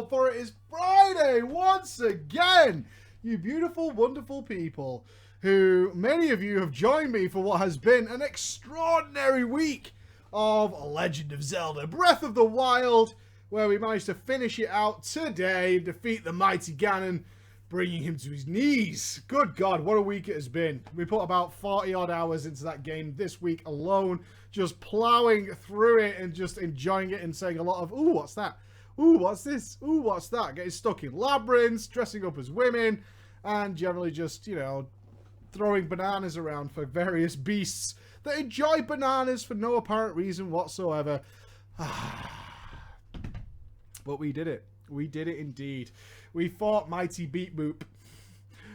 Cesspool, for it is Friday once again. You beautiful, wonderful people who, many of you have joined me for what has been an extraordinary week of Legend of Zelda Breath of the Wild, where we managed to finish it out today, defeat the mighty Ganon, bringing him to his knees. Good God, what a week it has been. We put about 40 odd hours into that game this week alone, just plowing through it and just enjoying it and saying a lot of, ooh, what's that? Ooh, what's this? Ooh, what's that? Getting stuck in labyrinths, dressing up as women, and generally just, you know, throwing bananas around for various beasts that enjoy bananas for no apparent reason whatsoever. But we did it. We did it indeed. We fought Mighty Beat Boop.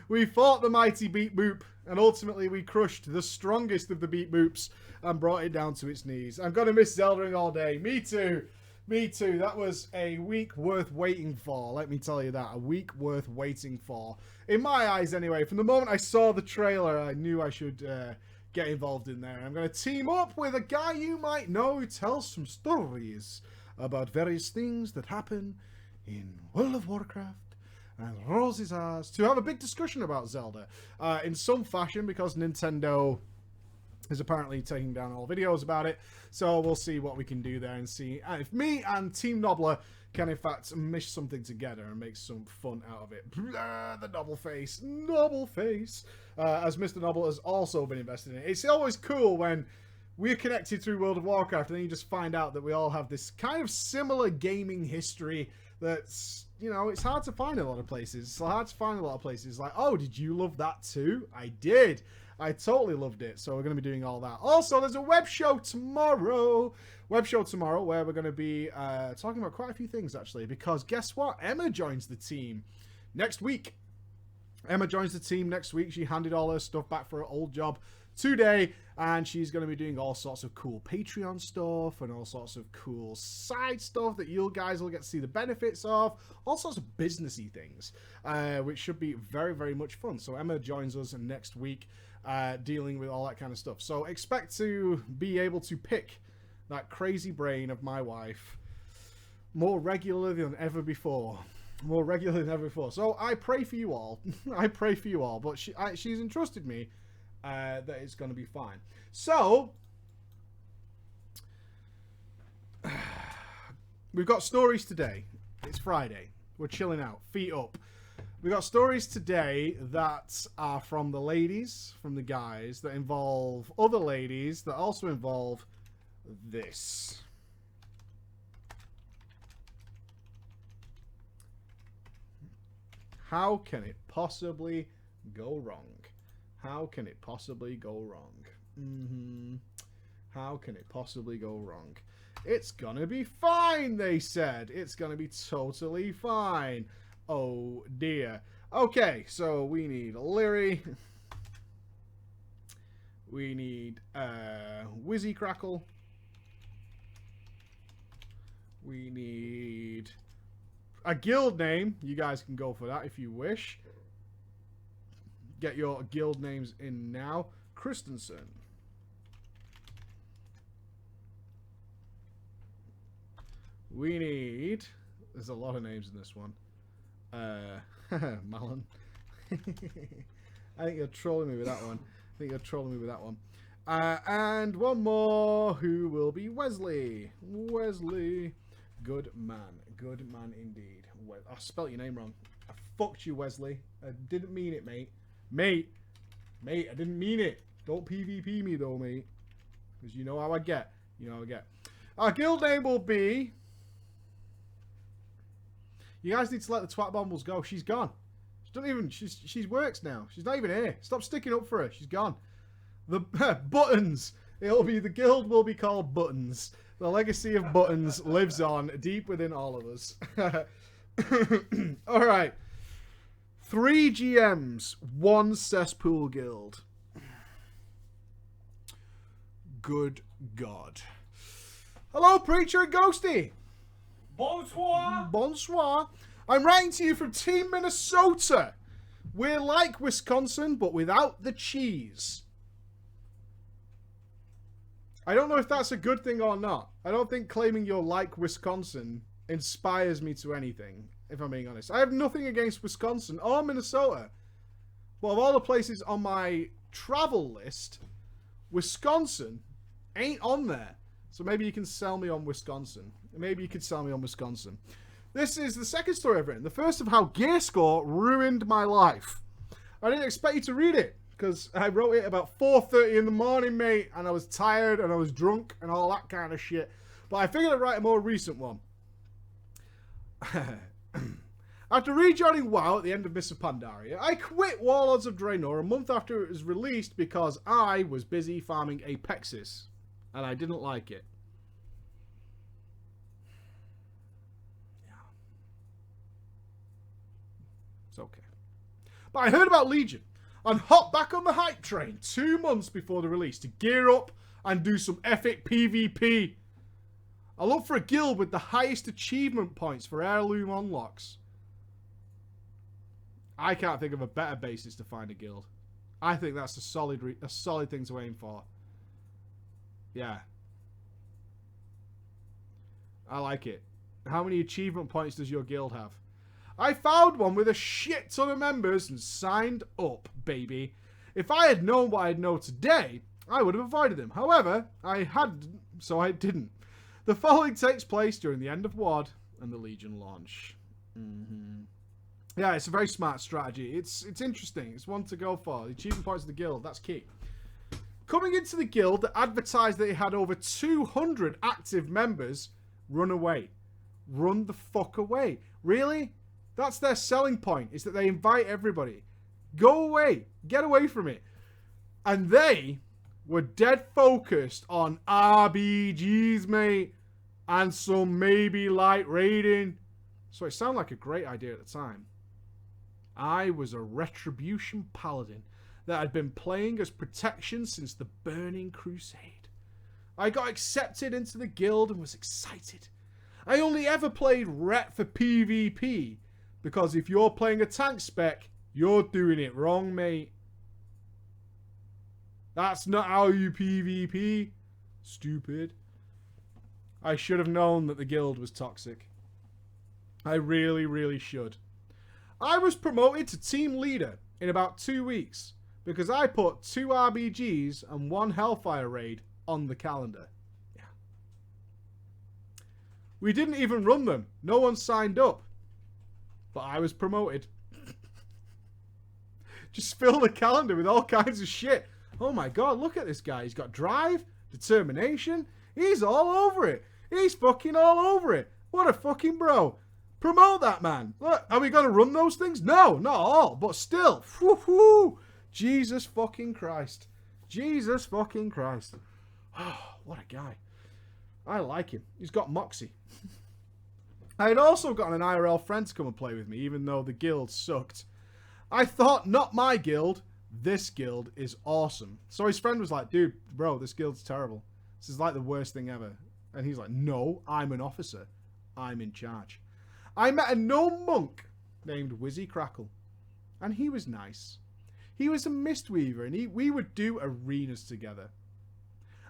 We fought the Mighty Beat Boop, and ultimately we crushed the strongest of the Beat Boops and brought it down to its knees. I'm going to miss Zeldaing all day. Me too. Me too. That was a week worth waiting for. Let me tell you that. A week worth waiting for. In my eyes, anyway. From the moment I saw the trailer, I knew I should get involved in there. I'm going to team up with a guy you might know who tells some stories about various things that happen in World of Warcraft and rolls his ass to have a big discussion about Zelda in some fashion, because Nintendo is apparently taking down all videos about it. So we'll see what we can do there and see if me and Team Nobbler can in fact mish something together and make some fun out of it. The Nobble face. Nobble face. As Mr. Nobble has also been invested in it. It's always cool when we're connected through World of Warcraft and then you just find out that we all have this kind of similar gaming history that's, you know, it's hard to find in a lot of places. It's hard to find a lot of places. Like, oh, did you love that too? I did. I totally loved it. So we're going to be doing all that. Also, there's a web show tomorrow. Where we're going to be talking about quite a few things, actually. Because guess what? Emma joins the team next week. Emma joins the team next week. She handed all her stuff back for her old job today, and she's going to be doing all sorts of cool Patreon stuff and all sorts of cool side stuff that you guys will get to see the benefits of, all sorts of businessy things, which should be very, very much fun. So Emma joins us next week, dealing with all that kind of stuff. So expect to be able to pick that crazy brain of my wife more regularly than ever before. So I pray for you all. I pray for you all. But she's entrusted me that it's going to be fine. So we've got stories today. It's Friday. We're chilling out, feet up. We got stories today that are from the ladies, from the guys, that involve other ladies, that also involve this. How can it possibly go wrong? How can it possibly go wrong? How can it possibly go wrong? It's gonna be fine, they said. It's gonna be totally fine. Oh dear. Okay, so we need Leary. We need Wizzy Crackle. We need a guild name. You guys can go for that if you wish. Get your guild names in now. Christensen. We need... There's a lot of names in this one. Malon. I think you're trolling me with that one. And one more, who will be Wesley. Wesley. Good man indeed. I spelt your name wrong. I fucked you, Wesley. I didn't mean it, mate. Mate, I didn't mean it. Don't PvP me though, mate. Because you know how I get. Our guild name will be... You guys need to let the twat bombles go. She's gone. She's works now. She's not even here. Stop sticking up for her. She's gone. The Buttons. The guild will be called Buttons. The legacy of Buttons lives on deep within all of us. All right. 3 GMs, 1 Cesspool guild. Good God. Hello, Preacher and Ghosty. Bonsoir. Bonsoir. I'm writing to you from Team Minnesota. We're like Wisconsin, but without the cheese. I don't know if that's a good thing or not. I don't think claiming you're like Wisconsin inspires me to anything. if I'm being honest. I have nothing against Wisconsin or Minnesota. But of all the places on my travel list, Wisconsin ain't on there. So maybe you can sell me on Wisconsin. Maybe you could sell me on Wisconsin. This is the second story I've written. The first of how gear score ruined my life. I didn't expect you to read it because I wrote it about 4:30 in the morning, mate, and I was tired and I was drunk and all that kind of shit. But I figured I'd write a more recent one. After rejoining WoW at the end of Mists of Pandaria, I quit Warlords of Draenor a month after it was released because I was busy farming Apexis, and I didn't like it. Yeah. It's okay. But I heard about Legion and hopped back on the hype train 2 months before the release to gear up and do some epic PvP. I look for a guild with the highest achievement points for heirloom unlocks. I can't think of a better basis to find a guild. I think that's a solid thing to aim for. Yeah. I like it. How many achievement points does your guild have? I found one with a shit ton of members and signed up, baby. If I had known what I know today, I would have avoided them. However, I had, so I didn't. The following takes place during the end of WoD and the Legion launch. Yeah, it's a very smart strategy. It's interesting. It's one to go for. The achievement points of the guild, that's key. Coming into the guild that advertised that it had over 200 active members, run away. Run the fuck away. Really? That's their selling point, is that they invite everybody. Go away. Get away from it. And they were dead focused on RBGs, mate. And some maybe light raiding. So it sounded like a great idea at the time. I was a Retribution Paladin that had been playing as protection since the Burning Crusade. I got accepted into the guild and was excited. I only ever played Ret for PvP, because if you're playing a tank spec, you're doing it wrong, mate. That's not how you PvP. Stupid. I should have known that the guild was toxic. I really, really should. I was promoted to team leader in about 2 weeks because I put 2 RBGs and 1 Hellfire raid on the calendar. Yeah. We didn't even run them. No one signed up. But I was promoted. Just fill the calendar with all kinds of shit. Oh my god, look at this guy. He's got drive, determination. He's all over it. He's fucking all over it. What a fucking bro. Promote that man. Look, are we going to run those things? No, not all. But still. Whoo-hoo. Jesus fucking Christ. Jesus fucking Christ. Oh, what a guy. I like him. He's got moxie. I had also gotten an IRL friend to come and play with me, even though the guild sucked. I thought, not my guild. This guild is awesome. So his friend was like, dude, bro, this guild's terrible. This is like the worst thing ever. And he's like, no, I'm an officer. I'm in charge. I met a gnome monk named Wizzy Crackle. And he was nice. He was a Mistweaver, and we would do arenas together.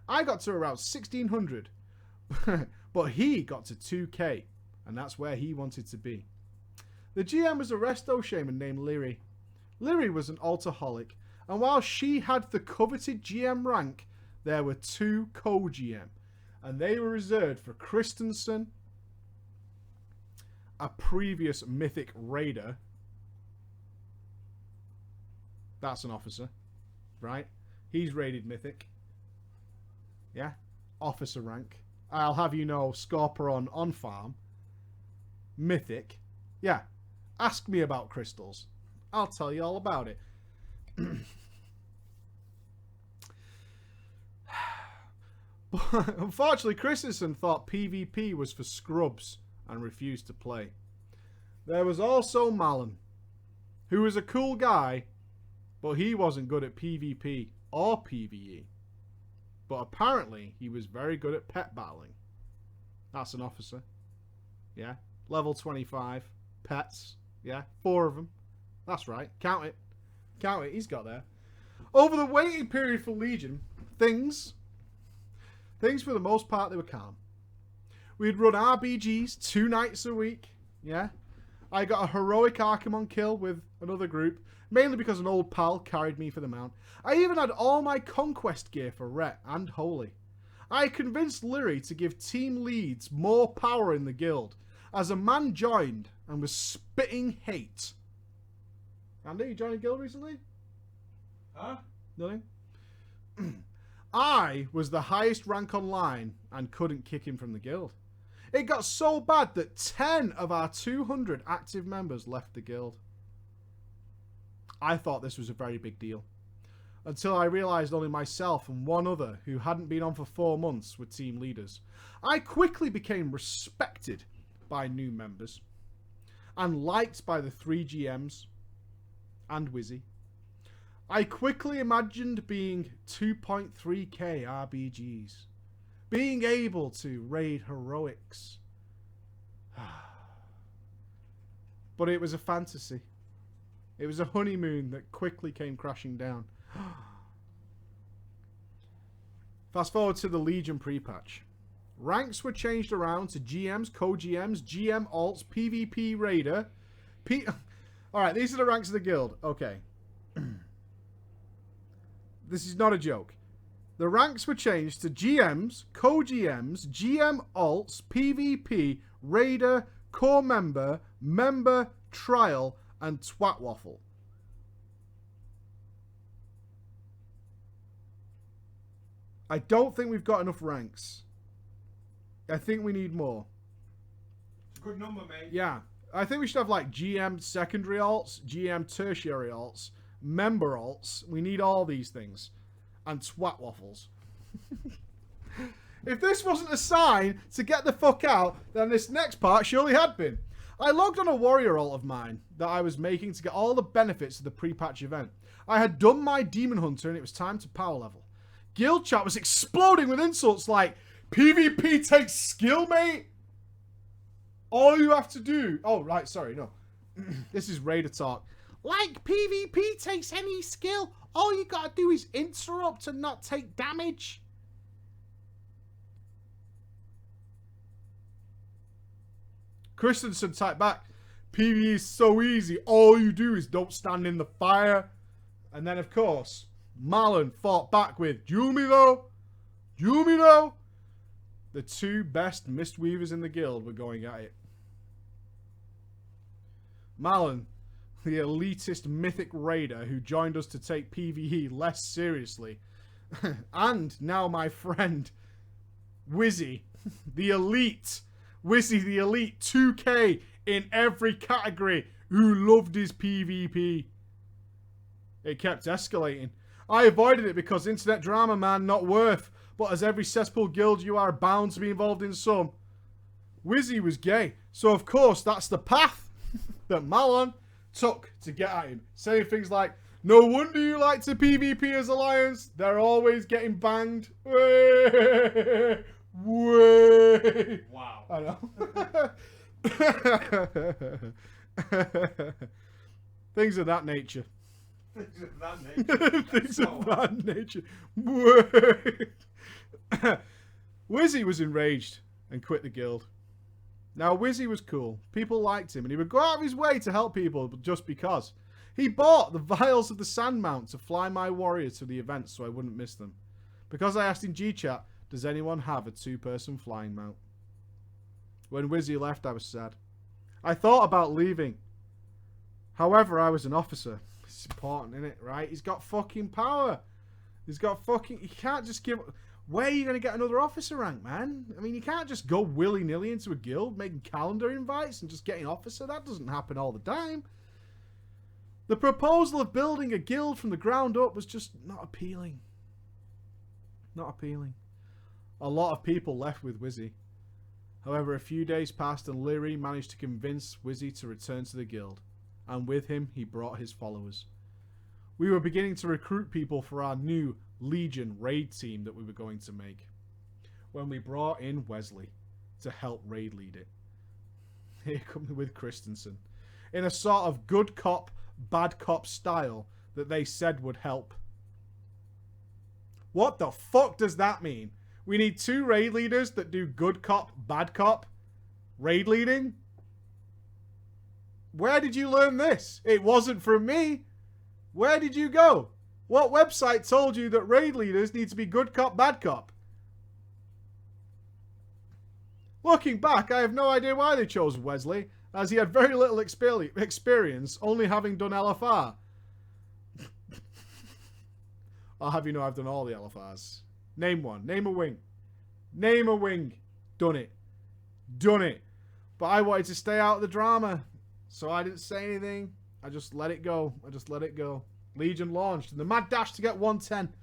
I got to around 1600. But he got to 2k. And that's where he wanted to be. The GM was a resto shaman named Lyri. Lyri was an alcoholic, and while she had the coveted GM rank, there were 2 co-GM, and they were reserved for Christensen, a previous mythic raider. That's an officer, right? He's raided mythic. Yeah, officer rank. I'll have you know, Scorpion on farm. Mythic. Yeah, ask me about crystals. I'll tell you all about it. But unfortunately, Christensen thought PvP was for scrubs and refused to play. There was also Malin, who was a cool guy, but he wasn't good at PvP or PvE. But apparently, he was very good at pet battling. That's an officer. Yeah. Level 25. Pets. Yeah. 4 of them. That's right. Count it. Count it. He's got there. Over the waiting period for Legion, things for the most part, they were calm. We'd run RBGs 2 nights a week. Yeah. I got a heroic Archimon kill with another group, mainly because an old pal carried me for the mount. I even had all my conquest gear for Ret and Holy. I convinced Lyri to give team leads more power in the guild, as a man joined and was spitting hate. Andy, you joined a guild recently? Huh? Nothing? I was the highest rank online and couldn't kick him from the guild. It got so bad that 10 of our 200 active members left the guild. I thought this was a very big deal, until I realised only myself and one other, who hadn't been on for 4 months, were team leaders. I quickly became respected by new members and liked by the 3 GMs and Wizzy. I quickly imagined being 2.3k RBGs, being able to raid heroics. But it was a fantasy. It was a honeymoon that quickly came crashing down. Fast forward to the Legion pre-patch. Ranks were changed around to GMs, co-GMs, GM alts, PvP raider. Alright, these are the ranks of the guild. Okay. This is not a joke. The ranks were changed to GMs, co-GMs, GM alts, PvP, raider, core member, member, trial, and twat waffle. I don't think we've got enough ranks. I think we need more. It's a good number, mate. Yeah. I think we should have like GM secondary alts, GM tertiary alts, member alts. We need all these things. And twat waffles. If this wasn't a sign to get the fuck out, then this next part surely had been. I logged on a warrior alt of mine that I was making to get all the benefits of the pre-patch event. I had done my demon hunter and it was time to power level. Guild chat was exploding with insults like, PvP takes skill, mate. All you have to do... Oh, right, sorry, no. This is Raider talk. Like PvP takes any skill, all you gotta do is interrupt and not take damage. Christensen typed back, PvE is so easy, all you do is don't stand in the fire. And then, of course, Marlon fought back with, do me though? Do me though? The 2 best Mistweavers in the guild were going at it. Marlon, the elitist mythic raider who joined us to take PvE less seriously. And now my friend, Wizzy, the elite. Wizzy, the elite 2k in every category who loved his PvP. It kept escalating. I avoided it because internet drama, man, not worth. But as every cesspool guild, you are bound to be involved in some. Wizzy was gay, so of course that's the path that Malon took to get at him. Saying things like, no wonder you like to PvP as Alliance, they're always getting banged. Way, way. Wow. I know. Things of that nature. Things of that nature. Things of that nature. Wizzy was enraged and quit the guild. Now, Wizzy was cool. People liked him, and he would go out of his way to help people just because. He bought the vials of the sand mount to fly my warrior to the event so I wouldn't miss them. Because I asked in G-chat, does anyone have a 2-person flying mount? When Wizzy left, I was sad. I thought about leaving. However, I was an officer. It's important, isn't it? Right? He's got fucking power. He's got fucking... You can't just give... Where are you going to get another officer rank, man? I mean, you can't just go willy-nilly into a guild, making calendar invites and just getting officer. That doesn't happen all the time. The proposal of building a guild from the ground up was just not appealing. Not appealing. A lot of people left with Wizzy. However, a few days passed and Lyri managed to convince Wizzy to return to the guild. And with him, he brought his followers. We were beginning to recruit people for our new Legion raid team that we were going to make. When we brought in Wesley to help raid lead it. Here comes with Christensen. In a sort of good cop, bad cop style that they said would help. What the fuck does that mean? We need 2 raid leaders that do good cop, bad cop raid leading? Where did you learn this? It wasn't from me. Where did you go? What website told you that raid leaders need to be good cop, bad cop? Looking back, I have no idea why they chose Wesley, as he had very little experience, only having done LFR. I'll have you know I've done all the LFRs. Name one. Name a wing. Name a wing. Done it. Done it. But I wanted to stay out of the drama, so I didn't say anything. I just let it go. I just let it go. Legion launched, and the mad dash to get 110.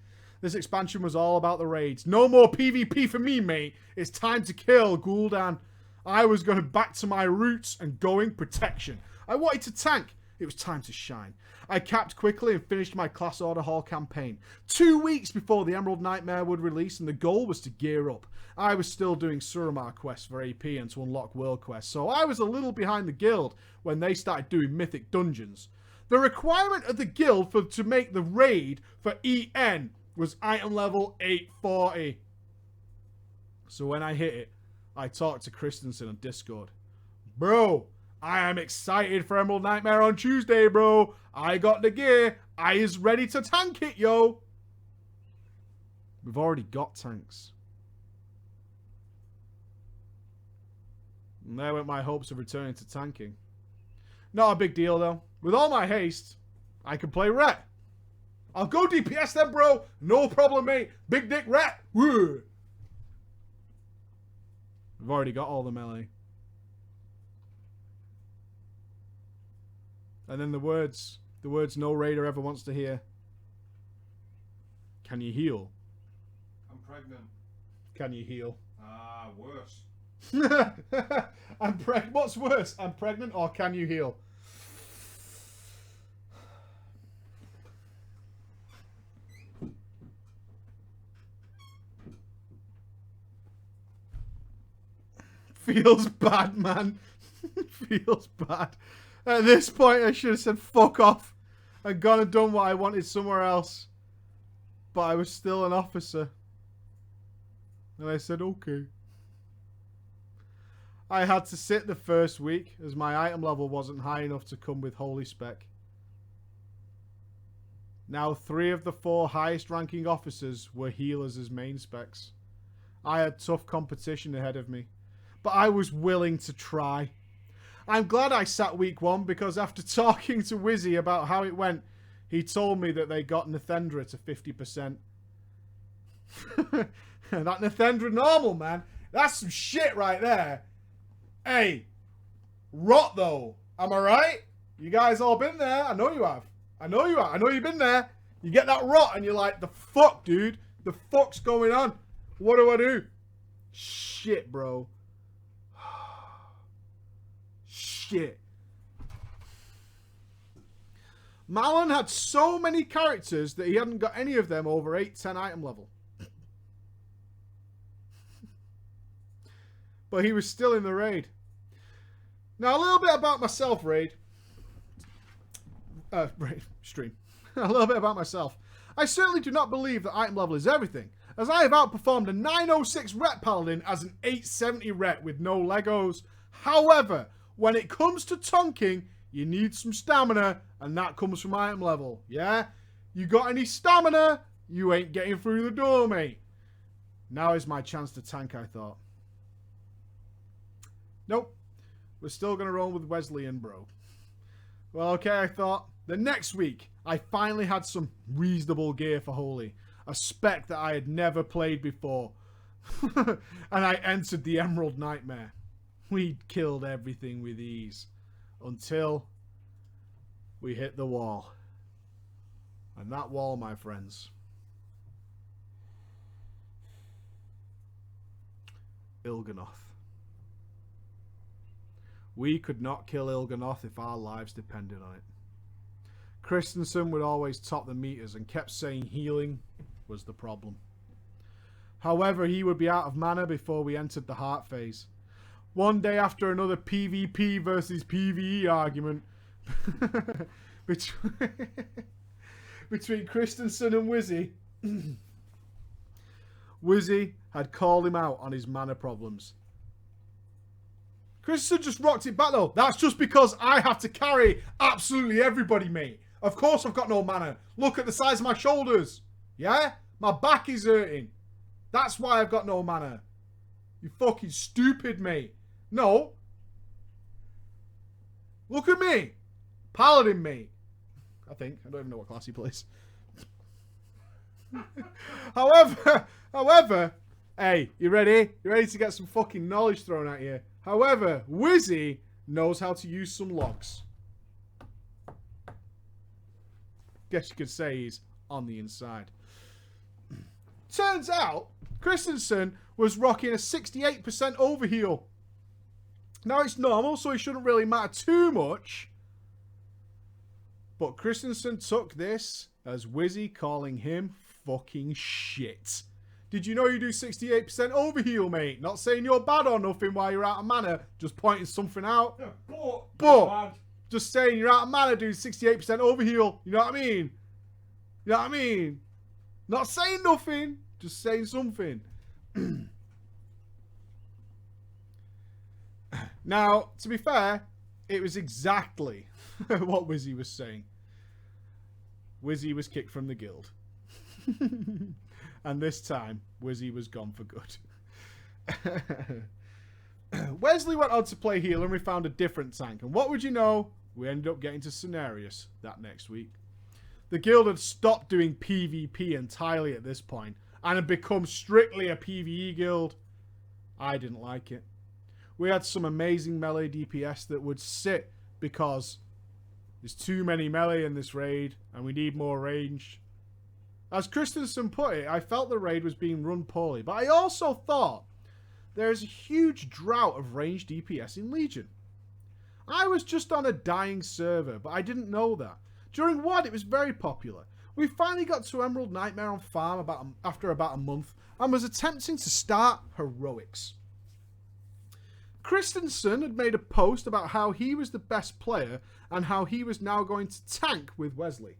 This expansion was all about the raids. No more PvP for me, mate. It's time to kill Gul'dan. I was going back to my roots and going protection. I wanted to tank. It was time to shine. I capped quickly and finished my Class Order Hall campaign. 2 weeks before the Emerald Nightmare would release, and the goal was to gear up. I was still doing Suramar quests for AP and to unlock world quests, so I was a little behind the guild when they started doing mythic dungeons. The requirement of the guild to make the raid for EN was item level 840. So when I hit it, I talked to Christensen on Discord. Bro, I am excited for Emerald Nightmare on Tuesday, bro. I got the gear. I is ready to tank it, yo. We've already got tanks. And there went my hopes of returning to tanking. Not a big deal, though. With all my haste, I can play Ret. I'll go DPS then, bro. No problem, mate. Big dick Ret. Woo. We've already got all the melee. And then the words no raider ever wants to hear. Can you heal? I'm pregnant. Can you heal? Ah, worse. What's worse? I'm pregnant or can you heal? Feels bad, man. Feels bad. At this point, I should have said fuck off and gone and done what I wanted somewhere else. But I was still an officer. And I said, okay. I had to sit the first week as my item level wasn't high enough to come with Holy Spec. Now 3 of the 4 highest ranking officers were healers as main specs. I had tough competition ahead of me, but I was willing to try. I'm glad I sat week 1 because after talking to Wizzy about how it went, he told me that they got Nathendra to 50%. That Nathendra normal, man. That's some shit right there. Hey, rot though. Am I right? You guys all been there? I know you have. I know you have. I know you've been there. You get that rot and you're like, the fuck, dude? The fuck's going on? What do I do? Shit, bro. Shit. Malon had so many characters that he hadn't got any of them over 8-10 item level. But he was still in the raid. Now, a little bit about myself, raid stream. A little bit about myself. I certainly do not believe that item level is everything, as I have outperformed a 906 ret paladin as an 870 ret with no Legos. However, when it comes to tonking, you need some stamina, and that comes from item level. Yeah? You got any stamina? You ain't getting through the door, mate. Now is my chance to tank, I thought. Nope. We're still going to roll with Wesley and bro. Well, okay, I thought. The next week, I finally had some reasonable gear for Holy. A spec that I had never played before. And I entered the Emerald Nightmare. We killed everything with ease. Until we hit the wall. And that wall, my friends, Il'gynoth. We could not kill Il'gynoth if our lives depended on it. Christensen would always top the meters and kept saying healing was the problem. However, he would be out of mana before we entered the heart phase. One day after another PvP versus PvE argument between Christensen and Wizzy. Wizzy had called him out on his mana problems. Christensen just rocked it back though. That's just because I have to carry absolutely everybody, mate. Of course I've got no mana. Look at the size of my shoulders. Yeah? My back is hurting. That's why I've got no mana. You fucking stupid, mate. No. Look at me. Paladin, mate. I think. I don't even know what class he plays. However, hey, you ready? You ready to get some fucking knowledge thrown at you? However, Wizzy knows how to use some logs. Guess you could say he's on the inside. Turns out, Christensen was rocking a 68% overheal. Now it's normal, so it shouldn't really matter too much. But Christensen took this as Wizzy calling him fucking shit. Did you know you do 68% overheal, mate? Not saying you're bad or nothing while you're out of mana. Just pointing something out. Yeah, but just saying you're out of mana doing 68% overheal. You know what I mean? You know what I mean? Not saying nothing. Just saying something. Now, to be fair, it was exactly what Wizzy was saying. Wizzy was kicked from the guild. And this time, Wizzy was gone for good. Wesley went on to play healer and we found a different tank. And what would you know? We ended up getting to Cenarius that next week. The guild had stopped doing PvP entirely at this point and had become strictly a PvE guild. I didn't like it. We had some amazing melee DPS that would sit because there's too many melee in this raid and we need more range. As Christensen put it, I felt the raid was being run poorly, but I also thought there is a huge drought of ranged DPS in Legion. I was just on a dying server, but I didn't know that. During WoD, it was very popular. We finally got to Emerald Nightmare on farm after about a month and was attempting to start heroics. Christensen had made a post about how he was the best player and how he was now going to tank with Wesley.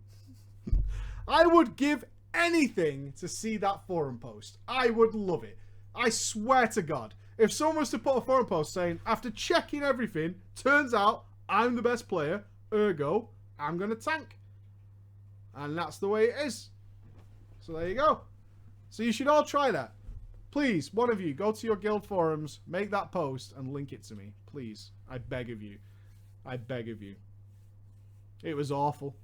I would give anything to see that forum post. I would love it. I swear to God. If someone was to put a forum post saying, after checking everything, turns out I'm the best player, ergo, I'm going to tank. And that's the way it is. So there you go. So you should all try that. Please, one of you, go to your guild forums, make that post, and link it to me. Please. I beg of you. I beg of you. It was awful.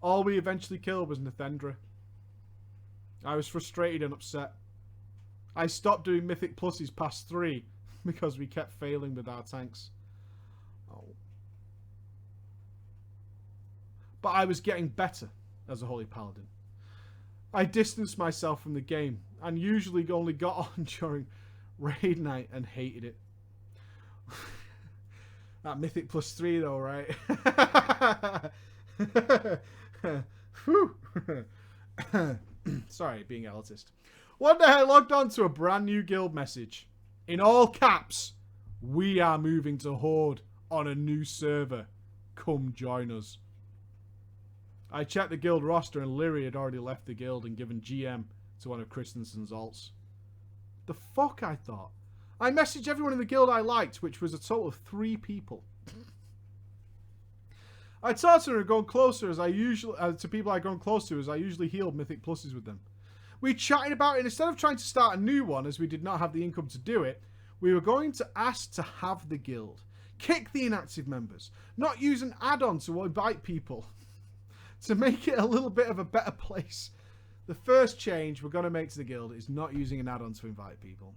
All we eventually killed was Nathendra. I was frustrated and upset. I stopped doing Mythic Pluses past 3 because we kept failing with our tanks. Oh. But I was getting better as a Holy Paladin. I distanced myself from the game and usually only got on during raid night and hated it. That Mythic plus 3 though, right? Sorry, being elitist. One day I logged on to a brand new guild message. In all caps, we are moving to Horde on a new server. Come join us. I checked the guild roster and Lyri had already left the guild and given GM to one of Christensen's alts. The fuck, I thought. I messaged everyone in the guild I liked, which was a total of 3 people. I talked to her and gone closer as I usually to people I'd gone close to as I usually healed Mythic Pluses with them. We chatted about it, and instead of trying to start a new one as we did not have the income to do it, we were going to ask to have the guild. Kick the inactive members. Not use an add-on to invite people. To make it a little bit of a better place. The first change we're going to make to the guild is not using an add-on to invite people.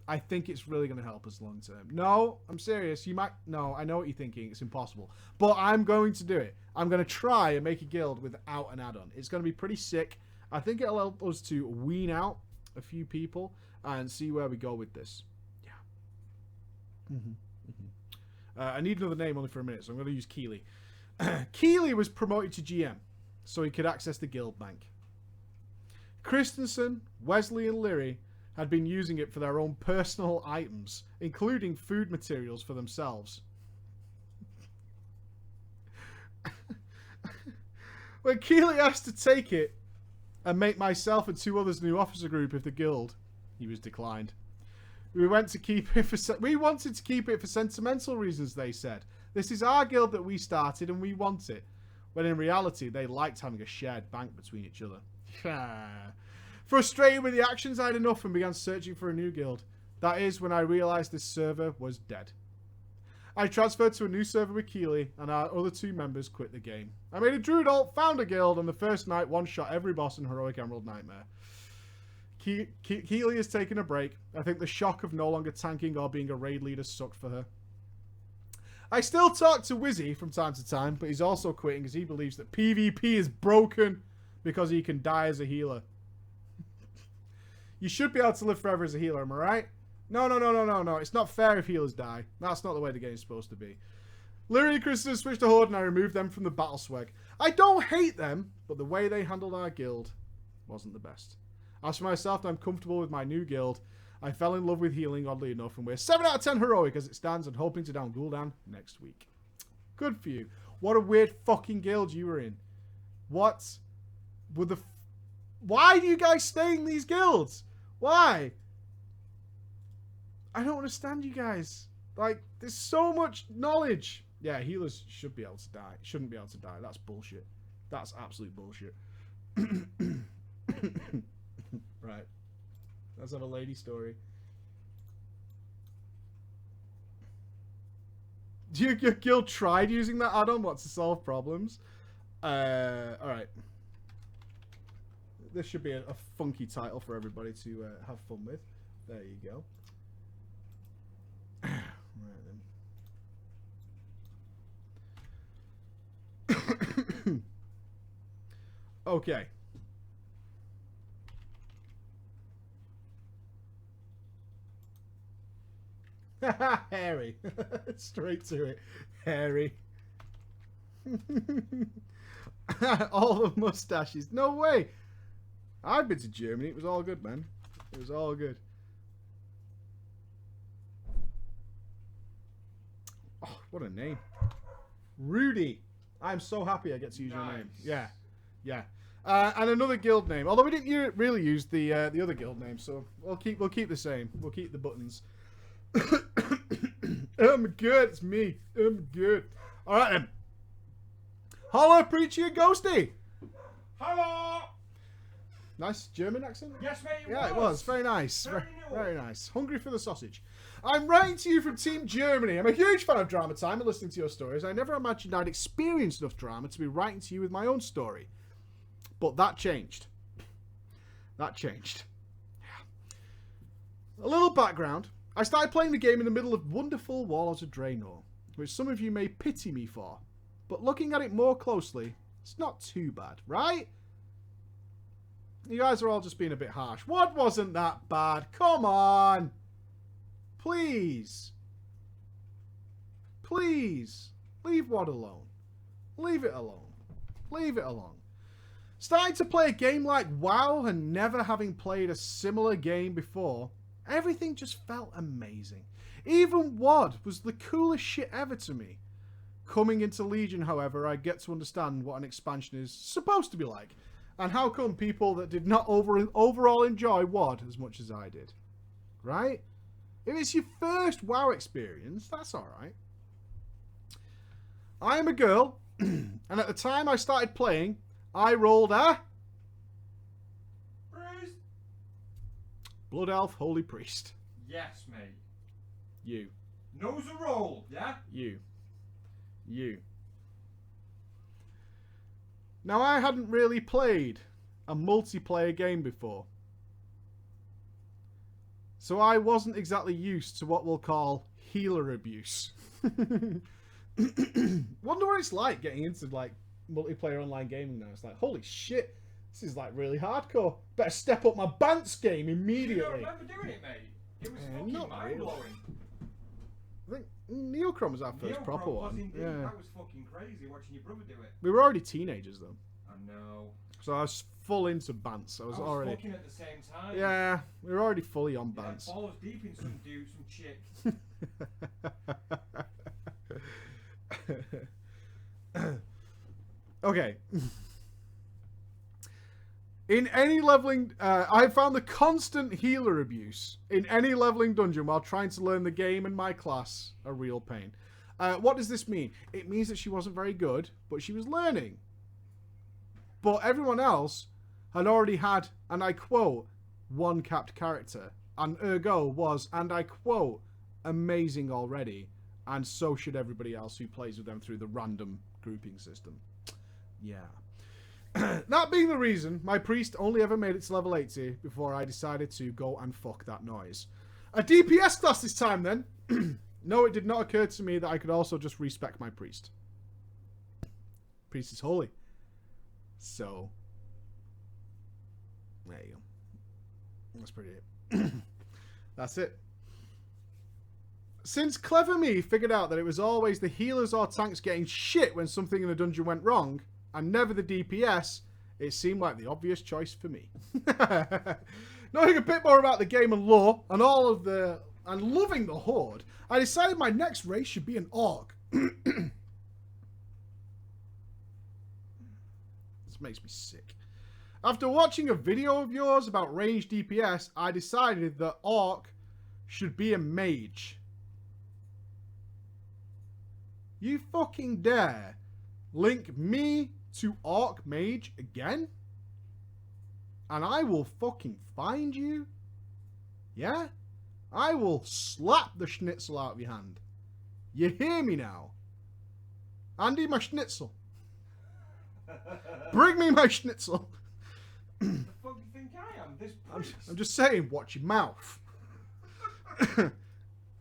I think it's really going to help us long term. No, I'm serious. You might... No, I know what you're thinking. It's impossible. But I'm going to do it. I'm going to try and make a guild without an add-on. It's going to be pretty sick. I think it'll help us to wean out a few people and see where we go with this. Yeah. I need another name only for a minute, so I'm going to use Keeley. Keeley was promoted to GM, so he could access the guild bank. Christensen, Wesley, and Lyri had been using it for their own personal items, including food materials for themselves. When Keeley asked to take it and make myself and 2 others new officer group of the guild, he was declined. We wanted to keep it for sentimental reasons, they said. This is our guild that we started and we want it. When in reality, they liked having a shared bank between each other. Frustrated with the actions, I had enough and began searching for a new guild. That is when I realised this server was dead. I transferred to a new server with Keely, and our other 2 members quit the game. I made a druid ult, found a guild, and the first night one-shot every boss in Heroic Emerald Nightmare. Keely has taken a break. I think the shock of no longer tanking or being a raid leader sucked for her. I still talk to Wizzy from time to time, but he's also quitting because he believes that PvP is broken because he can die as a healer. You should be able to live forever as a healer, am I right? No. It's not fair if healers die. That's not the way the game's supposed to be. Lyria and Kristen switched to Horde and I removed them from the battle swag. I don't hate them, but the way they handled our guild wasn't the best. As for myself, I'm comfortable with my new guild. I fell in love with healing, oddly enough, and we're 7 out of 10 heroic as it stands and hoping to down Gul'dan next week. Good for you. What a weird fucking guild you were in. What were the... Why do you guys stay in these guilds? Why? I don't understand you guys. Like, there's so much knowledge. Yeah, healers should be able to die. Shouldn't be able to die. That's bullshit. That's absolute bullshit. Right. Let's have a lady story. Your guild tried using that add-on? What, to solve problems? Alright. This should be a funky title for everybody to have fun with. There you go. Right then. Okay. Harry. Straight to it. Harry. All the mustaches. No way. I've been to Germany. It was all good, man. It was all good. Oh, what a name. Rudy. I'm so happy I get to use your name. Yeah. Yeah. And another guild name. Although we didn't really use the other guild name, so we'll keep the same. We'll keep the buttons. I'm good. It's me. I'm good. All right then. Hello, Preachy and Ghosty. Hello. Nice German accent. Yes, mate. Yeah, it was very nice. Very Very nice. Hungry for the sausage. I'm writing to you from Team Germany. I'm a huge fan of Drama Time and listening to your stories. I never imagined I'd experienced enough drama to be writing to you with my own story. But that changed. That changed. Yeah. A little background. I started playing the game in the middle of wonderful Warlords of Draenor, which some of you may pity me for. But looking at it more closely, it's not too bad, right? You guys are all just being a bit harsh. What wasn't that bad? Come on! Please. Please. Leave WoD alone. Leave it alone. Leave it alone. Starting to play a game like WoW and never having played a similar game before, everything just felt amazing. Even WoD was the coolest shit ever to me. Coming into Legion, however, I get to understand what an expansion is supposed to be like, and how come people that did not overall enjoy WoD as much as I did. Right? If it's your first WoW experience, that's alright. I am a girl, and at the time I started playing, I rolled a... Priest. Blood Elf Holy Priest. Yes, mate. You. Nose a roll, yeah? You. Now, I hadn't really played a multiplayer game before. So I wasn't exactly used to what we'll call healer abuse. Wonder what it's like getting into, like, multiplayer online gaming now. It's like, holy shit, this is, like, really hardcore. Better step up my Bants game immediately. You don't remember doing it, mate? It was fucking mind-blowing. I think Neocron was our first proper one. Indeed. Yeah. That was fucking crazy watching your brother do it. We were already teenagers, though. I know. So I was full into Bants. I was already... fucking at the same time. Yeah, we were already fully on Yeah, Bants. balls deep in some dude, some chick. In any leveling, I found the constant healer abuse in any leveling dungeon while trying to learn the game and my class a real pain. What does this mean? It means that she wasn't very good, but she was learning. But everyone else had already had, and I quote, one capped character. And ergo was, and I quote, amazing already. And so should everybody else who plays with them through the random grouping system. Yeah. That being the reason, my priest only ever made it to level 80 before I decided to go and fuck that noise. A DPS class this time then. No, it did not occur to me that I could also just respec my priest. Priest is holy. So, there you go. That's pretty it. That's it. Since Clever Me figured out that it was always the healers or tanks getting shit when something in a dungeon went wrong, and never the DPS, it seemed like the obvious choice for me. Knowing a bit more about the game and lore, and loving the Horde, I decided my next race should be an Orc. This makes me sick. After watching a video of yours about ranged DPS, I decided that Orc should be a mage. You fucking dare link me to Orc Mage again? And I will fucking find you? Yeah? I will slap the schnitzel out of your hand. You hear me now? Andy, my schnitzel. Bring me my schnitzel. What the fuck do you think I am? This priest? I'm just saying, watch your mouth.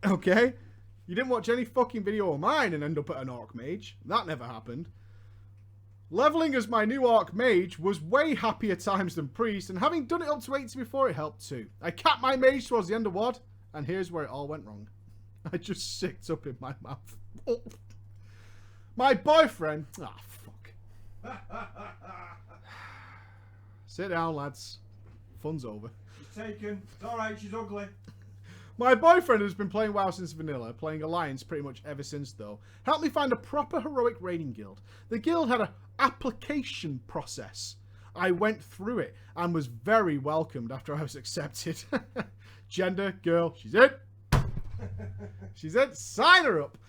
Okay? You didn't watch any fucking video of mine and end up at an Orc Mage. That never happened. Leveling as my new Orc Mage was way happier times than Priest, and having done it up to 80 before, it helped too. I capped my Mage towards the end of WOD, and here's where it all went wrong. I just sicked up in my mouth. Oh. My boyfriend... Ah, fuck. Sit down, lads. Fun's over. She's taken. It's alright, she's ugly. My boyfriend, who's been playing WoW since vanilla, playing Alliance pretty much ever since though, helped me find a proper heroic raiding guild. The guild had an application process. I went through it and was very welcomed after I was accepted. Gender, girl, she's in. She's in. Sign her up.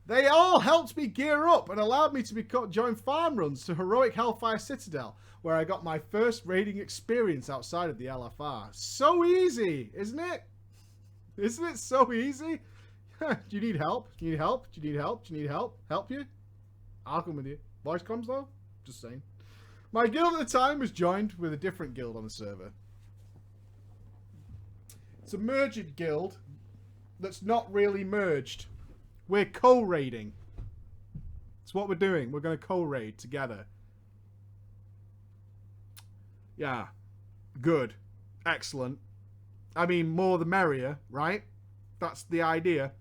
They all helped me gear up and allowed me to join farm runs to heroic Hellfire Citadel, where I got my first raiding experience outside of the LFR. So easy, isn't it? Isn't it so easy? Do you need help? Do you need help? Do you need help? Do you need help? Help you? I'll come with you. Voice comms though? Just saying. My guild at the time was joined with a different guild on the server. It's a merged guild that's not really merged. We're co-raiding. That's what we're doing. We're going to co-raid together. Yeah. Good. Excellent. I mean, more the merrier, right? That's the idea.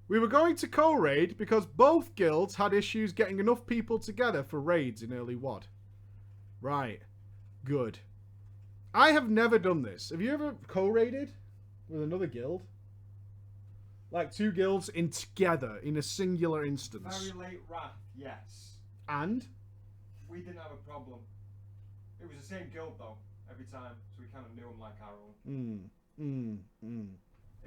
We were going to co-raid because both guilds had issues getting enough people together for raids in early WOD. Right. Good. I have never done this. Have you ever co-raided with another guild? Like two guilds in together in a singular instance. Very late wrath, yes. And? We didn't have a problem. It was the same guild though, every time, so we kind of knew them like our own.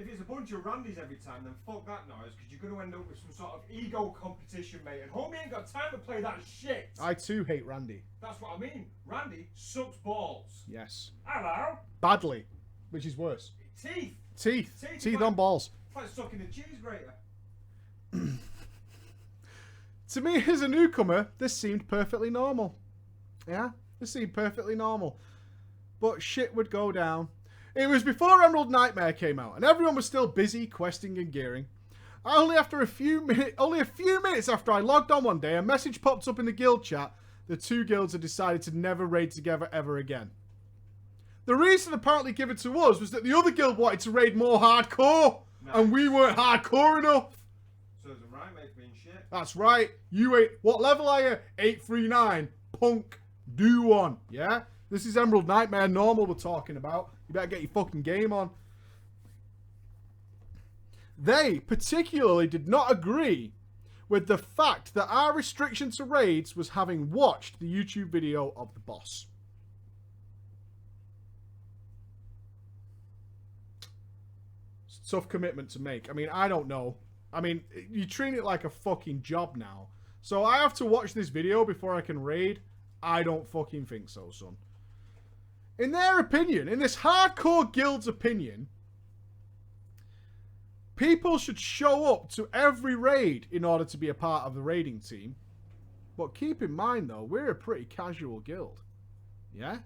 If it's a bunch of Randys every time, then fuck that noise, because you're going to end up with some sort of ego competition, mate, and homie ain't got time to play that shit. I too hate Randy. That's what I mean. Randy sucks balls. Yes. Hello. Badly, which is worse. Teeth. Teeth on balls. It's like sucking a cheese grater. To me, as a newcomer, this seemed perfectly normal. Yeah, this seemed perfectly normal. But shit would go down. It was before Emerald Nightmare came out, and everyone was still busy questing and gearing. Only a few minutes after I logged on one day, a message popped up in the guild chat. The two guilds had decided to never raid together ever again. The reason apparently given to us was that the other guild wanted to raid more hardcore, and we weren't hardcore enough. So there's a right mate being shit. That's right. You ain't. What level are you? 839. Punk. Do one. Yeah? This is Emerald Nightmare normal we're talking about. You better get your fucking game on. They particularly did not agree with the fact that our restriction to raids was having watched the YouTube video of the boss. It's a tough commitment to make. I mean, I don't know. I mean, you treat it like a fucking job now. So I have to watch this video before I can raid? I don't fucking think so, son. In their opinion, in this hardcore guild's opinion, people should show up to every raid in order to be a part of the raiding team. But keep in mind, though, we're a pretty casual guild. Yeah?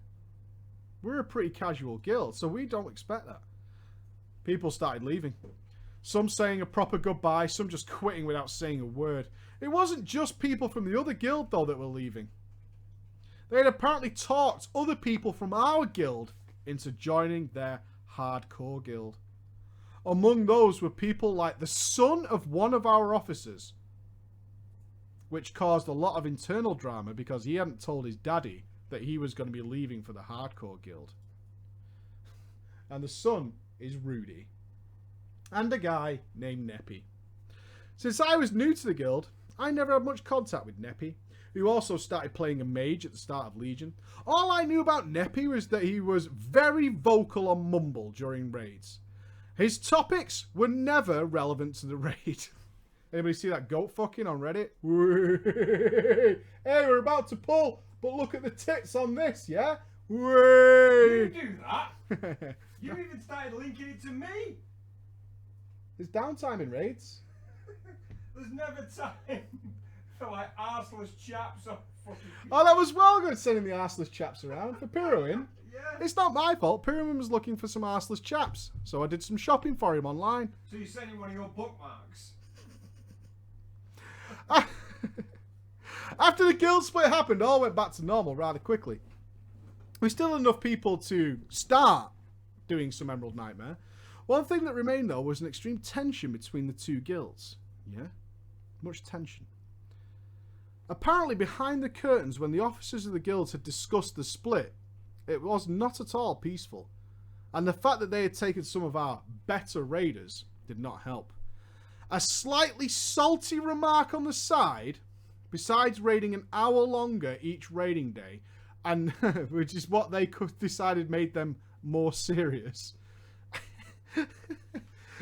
We're a pretty casual guild, so we don't expect that. People started leaving. Some saying a proper goodbye, some just quitting without saying a word. It wasn't just people from the other guild, though, that were leaving. They had apparently talked other people from our guild into joining their hardcore guild. Among those were people like the son of one of our officers, which caused a lot of internal drama because he hadn't told his daddy that he was going to be leaving for the hardcore guild. And the son is Rudy. And a guy named Neppy. Since I was new to the guild, I never had much contact with Neppy, who also started playing a mage at the start of Legion. All I knew about Neppy was that he was very vocal on Mumble during raids. His topics were never relevant to the raid. Anybody see that goat fucking on Reddit? Hey, we're about to pull, but look at the tits on this, yeah? You do that? You even started linking it to me? There's downtime in raids. There's never time for like arseless chaps or fucking... Oh, that was well good sending the arseless chaps around for Pirowin. Yeah. It's not my fault. Pirowin was looking for some arseless chaps, so I did some shopping for him online. So you sent him one of your bookmarks? After the guild split happened, all went back to normal rather quickly. We still had enough people to start doing some Emerald Nightmare. One thing that remained, though, was an extreme tension between the two guilds. Yeah? Much tension. Apparently, behind the curtains, when the officers of the guilds had discussed the split, it was not at all peaceful. And the fact that they had taken some of our better raiders did not help. A slightly salty remark on the side, besides raiding an hour longer each raiding day, and which is what they decided made them more serious.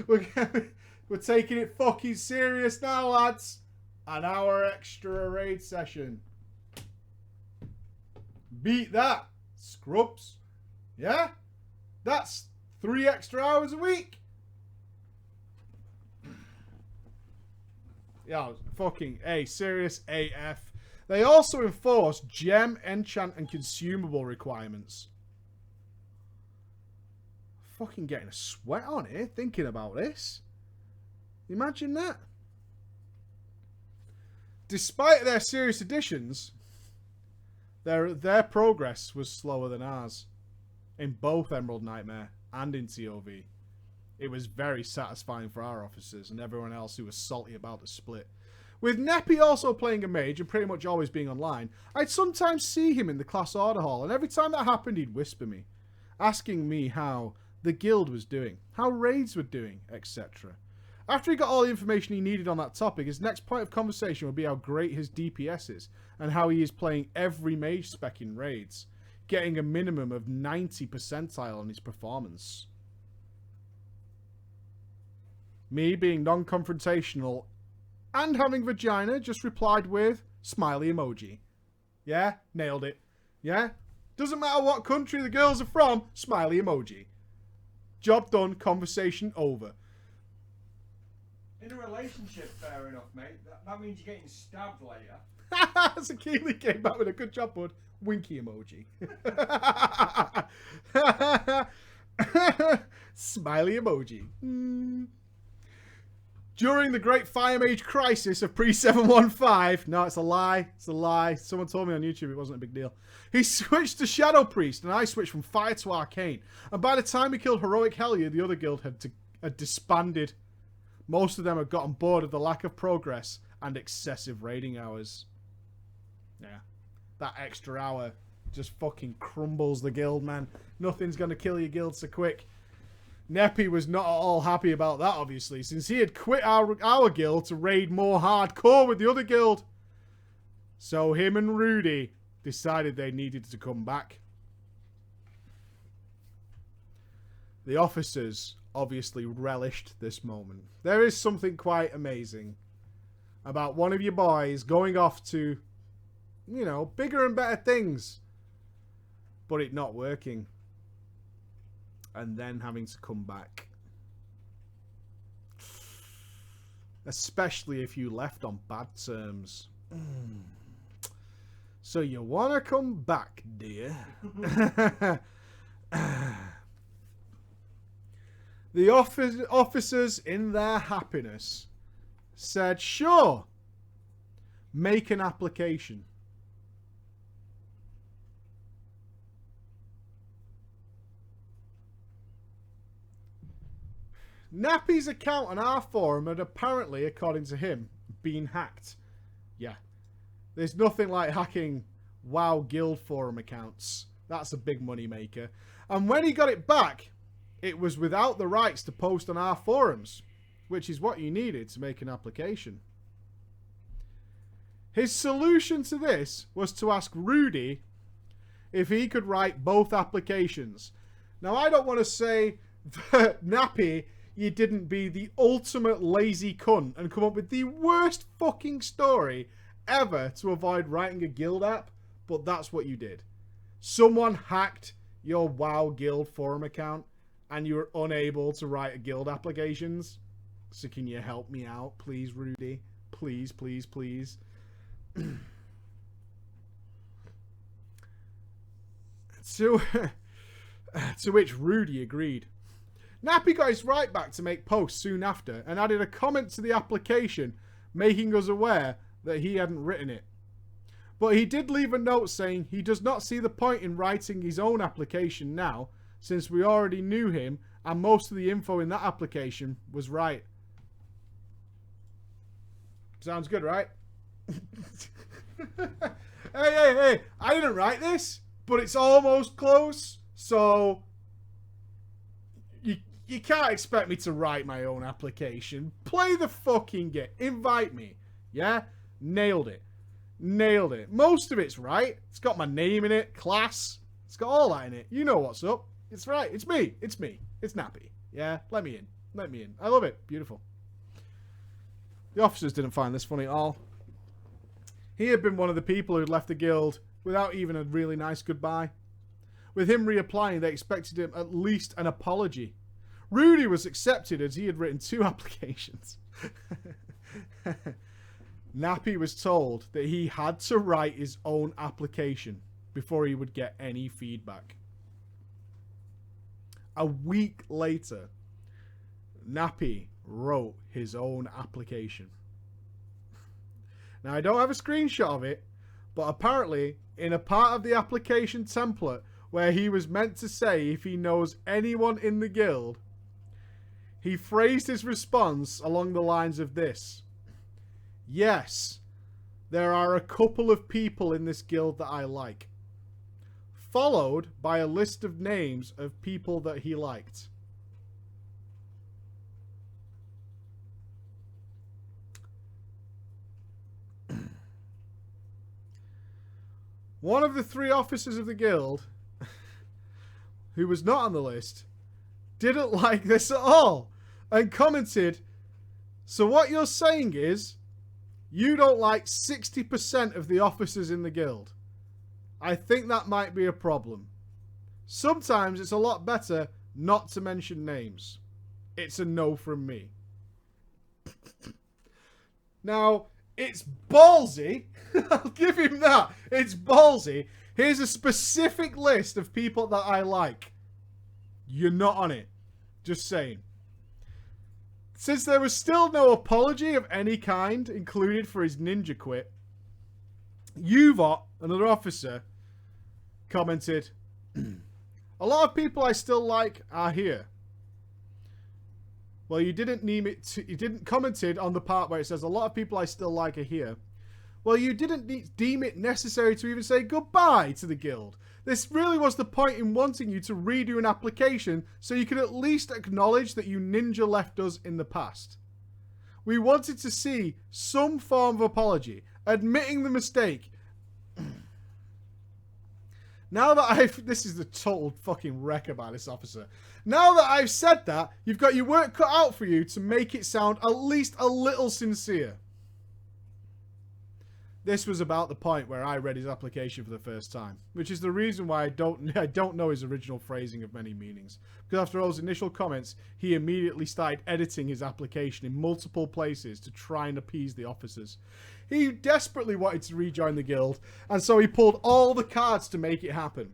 We're taking it fucking serious now, lads. An hour extra raid session. Beat that, scrubs. Yeah? That's 3 extra hours a week. Yeah, fucking A. Serious AF. They also enforce gem, enchant, and consumable requirements. Fucking getting a sweat on here thinking about this. Imagine that. Despite their serious additions, their progress was slower than ours. In both Emerald Nightmare and in TOV. It was very satisfying for our officers and everyone else who was salty about the split. With Neppy also playing a mage and pretty much always being online, I'd sometimes see him in the class order hall, and every time that happened he'd whisper me, asking me how the guild was doing, how raids were doing, etc. After he got all the information he needed on that topic, his next point of conversation would be how great his DPS is, and how he is playing every mage spec in raids, getting a minimum of 90 percentile on his performance. Me, being non-confrontational and having vagina, just replied with smiley emoji. Yeah, nailed it. Yeah? Doesn't matter what country the girls are from, smiley emoji. Job done, conversation over. In a relationship, fair enough, mate. That means you're getting stabbed later. So Keely came back with a good job, bud. Winky emoji. Smiley emoji. During the Great Fire Mage Crisis of pre-715... No, it's a lie. It's a lie. Someone told me on YouTube it wasn't a big deal. He switched to Shadow Priest, and I switched from Fire to Arcane. And by the time we killed Heroic Hellier, the other guild had disbanded. Most of them had gotten bored of the lack of progress and excessive raiding hours. Yeah. That extra hour just fucking crumbles the guild, man. Nothing's going to kill your guild so quick. Neppy was not at all happy about that, obviously, since he had quit our guild to raid more hardcore with the other guild. So him and Rudy decided they needed to come back. The officers obviously relished this moment. There is something quite amazing about one of your boys going off to, you know, bigger and better things, but it not working. And then having to come back. Especially if you left on bad terms. So you want to come back, dear? The officers, in their happiness, said, sure, make an application. Nappy's account on our forum had apparently, according to him, been hacked. Yeah. There's nothing like hacking WoW Guild forum accounts. That's a big money maker. And when he got it back, it was without the rights to post on our forums, which is what you needed to make an application. His solution to this was to ask Rudy if he could write both applications. Now, I don't want to say that Nappy, you didn't be the ultimate lazy cunt and come up with the worst fucking story ever to avoid writing a guild app, but that's what you did. Someone hacked your WoW Guild forum account and you were unable to write a guild applications. So can you help me out, please, Rudy? Please, please, please. To which Rudy agreed. Nappy got his right back to make posts soon after and added a comment to the application making us aware that he hadn't written it. But he did leave a note saying he does not see the point in writing his own application now, since we already knew him and most of the info in that application was right. Sounds good, right? Hey, I didn't write this, but it's almost close, so you can't expect me to write my own application. Play the fucking game. Invite me. Yeah? Nailed it. Nailed it. Most of it's right. It's got my name in it, class. It's got all that in it. You know what's up. It's right. It's me. It's me. It's Nappy. Yeah? Let me in. Let me in. I love it. Beautiful. The officers didn't find this funny at all. He had been one of the people who'd left the guild without even a really nice goodbye. With him reapplying, they expected him at least an apology. Rudy was accepted as he had written 2 applications. Nappy was told that he had to write his own application before he would get any feedback. A week later, Nappy wrote his own application. Now, I don't have a screenshot of it, but apparently in a part of the application template where he was meant to say if he knows anyone in the guild, he phrased his response along the lines of this. Yes, there are a couple of people in this guild that I like. Followed by a list of names of people that he liked. One of the 3 officers of the guild, who was not on the list, didn't like this at all and commented, so what you're saying is you don't like 60% of the officers in the guild. I think that might be a problem. Sometimes it's a lot better not to mention names. It's a no from me. Now, it's ballsy. I'll give him that. It's ballsy. Here's a specific list of people that I like. You're not on it. Just saying. Since there was still no apology of any kind included for his ninja quit, Uvot, another officer, commented, a lot of people I still like are here. Well, you didn't commented on the part where it says a lot of people I still like are here. Well, you didn't deem it necessary to even say goodbye to the guild. This really was the point in wanting you to redo an application so you could at least acknowledge that you ninja left us in the past. We wanted to see some form of apology, admitting the mistake. Now that this is the total fucking wrecker by this officer. Now that I've said that, you've got your work cut out for you to make it sound at least a little sincere. This was about the point where I read his application for the first time, which is the reason why I don't know his original phrasing of many meanings. Because after those initial comments, he immediately started editing his application in multiple places to try and appease the officers. He desperately wanted to rejoin the guild, and so he pulled all the cards to make it happen.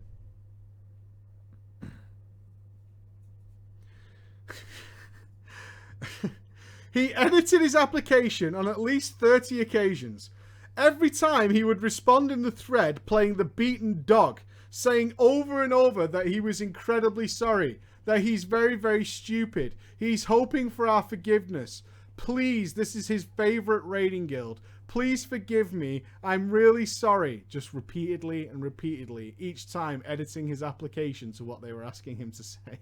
He edited his application on at least 30 occasions. Every time he would respond in the thread playing the beaten dog, saying over and over that he was incredibly sorry, that he's very, very stupid, he's hoping for our forgiveness. Please, this is his favourite raiding guild. Please forgive me, I'm really sorry. Just repeatedly and repeatedly, each time editing his application to what they were asking him to say.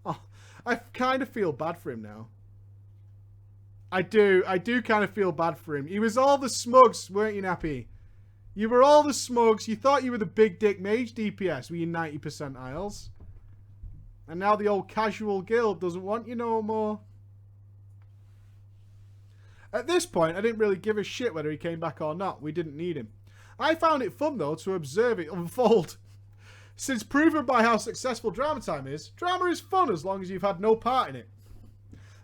Oh, I kind of feel bad for him now. I do kind of feel bad for him. He was all the smugs, weren't you, Nappy? You were all the smugs. You thought you were the big dick mage DPS with your 90% aisles. And now the old casual guild doesn't want you no more. At this point, I didn't really give a shit whether he came back or not. We didn't need him. I found it fun, though, to observe it unfold. Since proven by how successful drama time is, drama is fun as long as you've had no part in it.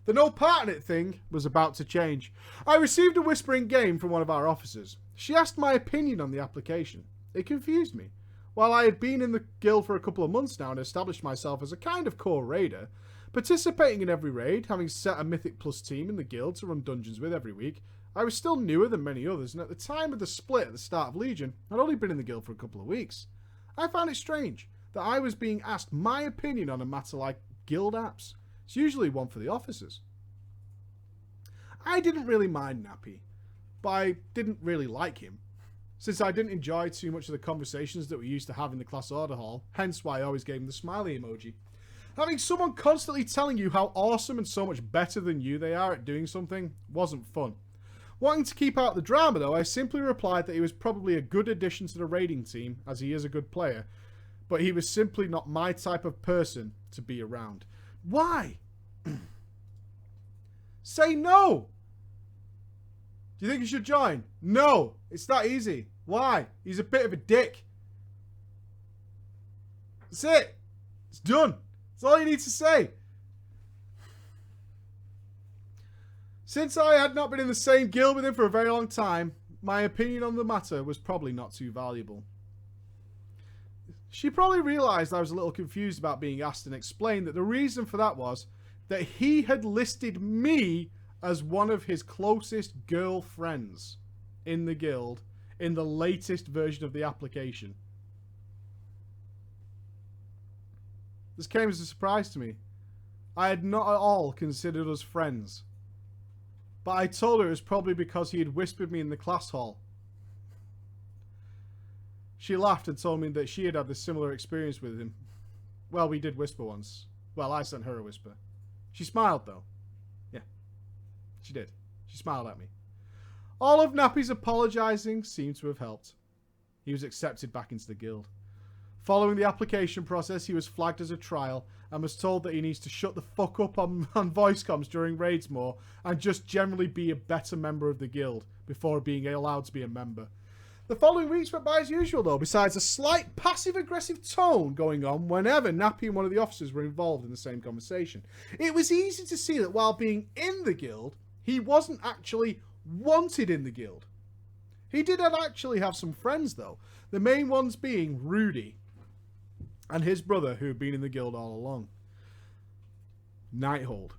The no part in it thing was about to change. I received a whispering game from one of our officers. She asked my opinion on the application. It confused me. While I had been in the guild for a couple of months now and established myself as a kind of core raider, participating in every raid, having set a Mythic Plus team in the guild to run dungeons with every week, I was still newer than many others, and at the time of the split at the start of Legion, I'd only been in the guild for a couple of weeks. I found it strange that I was being asked my opinion on a matter like guild apps. It's usually one for the officers. I didn't really mind Nappy, but I didn't really like him, since I didn't enjoy too much of the conversations that we used to have in the class order hall, hence why I always gave him the smiley emoji. Having someone constantly telling you how awesome and so much better than you they are at doing something wasn't fun. Wanting to keep out the drama though, I simply replied that he was probably a good addition to the raiding team, as he is a good player, but he was simply not my type of person to be around. Why? Say no! Do you think you should join? No! It's that easy. Why? He's a bit of a dick. That's it. It's done. That's all you need to say. Since I had not been in the same guild with him for a very long time, my opinion on the matter was probably not too valuable. She probably realised I was a little confused about being asked and explained that the reason for that was that he had listed me as one of his closest girlfriends in the guild in the latest version of the application. This came as a surprise to me. I had not at all considered us friends. But I told her it was probably because he had whispered me in the class hall. She laughed and told me that she had had a similar experience with him. Well, we did whisper once. Well, I sent her a whisper. She smiled, though. Yeah, she did. She smiled at me. All of Nappy's apologising seemed to have helped. He was accepted back into the guild. Following the application process, he was flagged as a trial and was told that he needs to shut the fuck up on voice comms during raids more and just generally be a better member of the guild before being allowed to be a member. The following weeks went by as usual though, besides a slight passive-aggressive tone going on whenever Nappy and one of the officers were involved in the same conversation. It was easy to see that while being in the guild, he wasn't actually wanted in the guild. He did actually have some friends though, the main ones being Rudy and his brother who had been in the guild all along. Nighthold.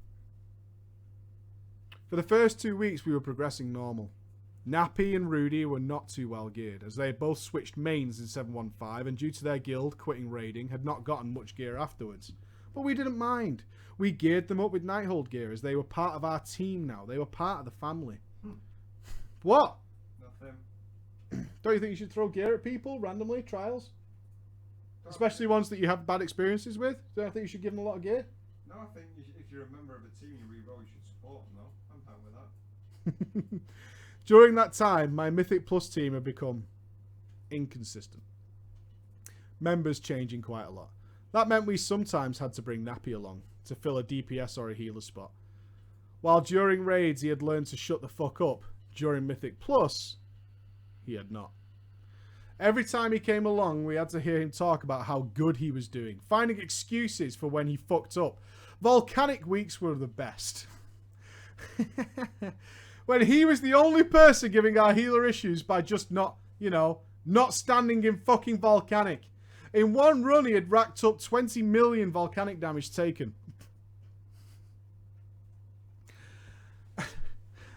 For the first 2 weeks we were progressing normal. Nappy and Rudy were not too well geared, as they had both switched mains in 715 and due to their guild quitting raiding had not gotten much gear afterwards. But we didn't mind. We geared them up with Nighthold gear as they were part of our team now. They were part of the family. What? Nothing. Don't you think you should throw gear at people randomly, trials? Especially ones that you have bad experiences with? Don't you think you should give them a lot of gear? No, I think if you're a member of a team you re-roll, you should support them, though. I'm fine with that. During that time, my Mythic Plus team had become inconsistent. Members changing quite a lot. That meant we sometimes had to bring Nappy along to fill a DPS or a healer spot. While during raids he had learned to shut the fuck up, during Mythic Plus, he had not. Every time he came along, we had to hear him talk about how good he was doing, finding excuses for when he fucked up. Volcanic weeks were the best. When he was the only person giving our healer issues by just not standing in fucking Volcanic. In one run, he had racked up 20 million Volcanic damage taken.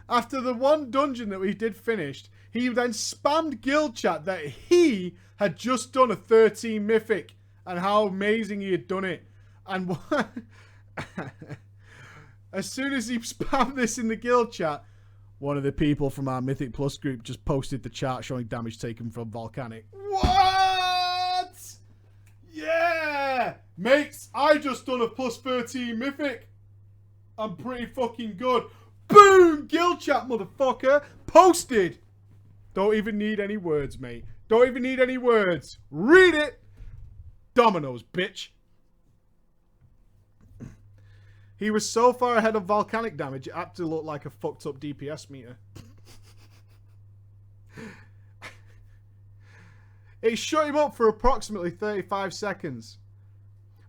After the one dungeon that we did finished, he then spammed guild chat that he had just done a 13 mythic and how amazing he had done it. And as soon as he spammed this in the guild chat, one of the people from our Mythic Plus group just posted the chart showing damage taken from Volcanic. What? Yeah! Mates, I just done a plus 13 mythic. I'm pretty fucking good. Boom! Guild chat, motherfucker. Posted. Don't even need any words, mate. Don't even need any words. Read it. Dominoes, bitch. He was so far ahead of Volcanic damage, it had to look like a fucked up DPS meter. It shut him up for approximately 35 seconds.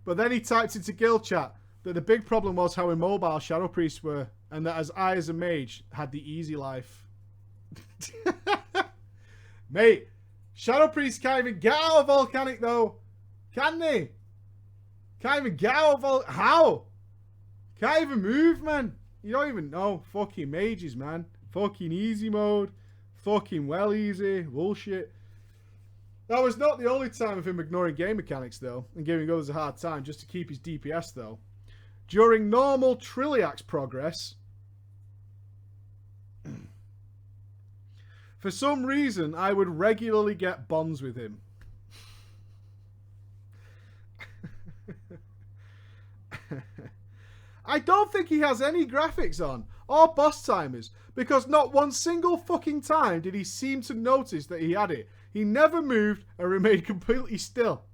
But then he typed into guild chat that the big problem was how immobile Shadow Priests were, and that I as a mage had the easy life. Mate, Shadow Priests can't even get out of Volcanic though. Can they? Can't even get out of how? Can't even move, man. You don't even know. Fucking mages, man. Fucking easy mode. Fucking well easy. Bullshit. That was not the only time of him ignoring game mechanics, though, and giving others a hard time just to keep his DPS, though. During normal Trilliax progress, for some reason, I would regularly get bonds with him. I don't think he has any graphics on, or boss timers, because not one single fucking time did he seem to notice that he had it. He never moved and remained completely still.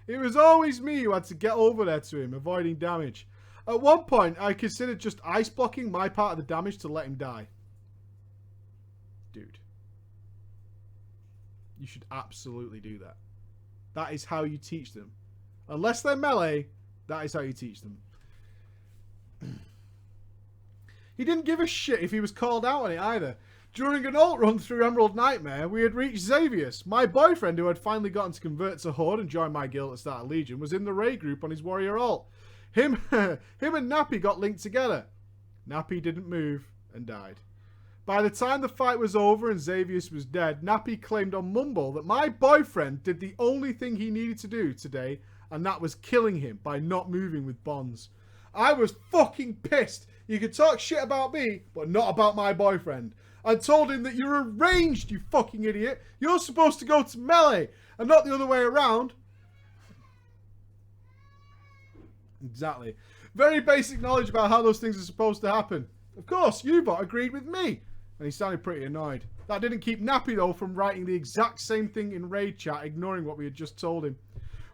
It was always me who had to get over there to him, avoiding damage. At one point, I considered just ice blocking my part of the damage to let him die. Dude. You should absolutely do that. That is how you teach them. Unless they're melee, that is how you teach them. He didn't give a shit if he was called out on it either. During an alt run through Emerald Nightmare, we had reached Xavius. My boyfriend, who had finally gotten to convert to Horde and join my guild at start of Legion, was in the raid group on his warrior alt. Him and Nappy got linked together. Nappy didn't move and died. By the time the fight was over and Xavius was dead, Nappy claimed on Mumble that my boyfriend did the only thing he needed to do today, and that was killing him by not moving with bonds. I was fucking pissed. You could talk shit about me, but not about my boyfriend. I told him that you're arranged, you fucking idiot. You're supposed to go to melee, and not the other way around. Exactly. Very basic knowledge about how those things are supposed to happen. Of course, Ubot agreed with me. And he sounded pretty annoyed. That didn't keep Nappy, though, from writing the exact same thing in raid chat, ignoring what we had just told him.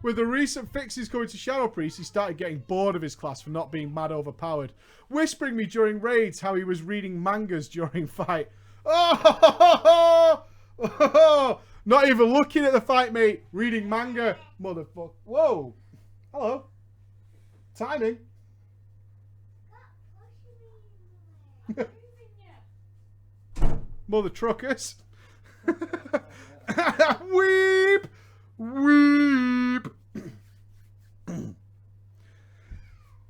With the recent fixes coming to Shadow Priest, he started getting bored of his class for not being mad overpowered, whispering me during raids how he was reading mangas during fight. Oh! Not even looking at the fight, mate. Reading manga. Motherfucker. Whoa. Hello. Timing. Mother truckers. Weep. Weep.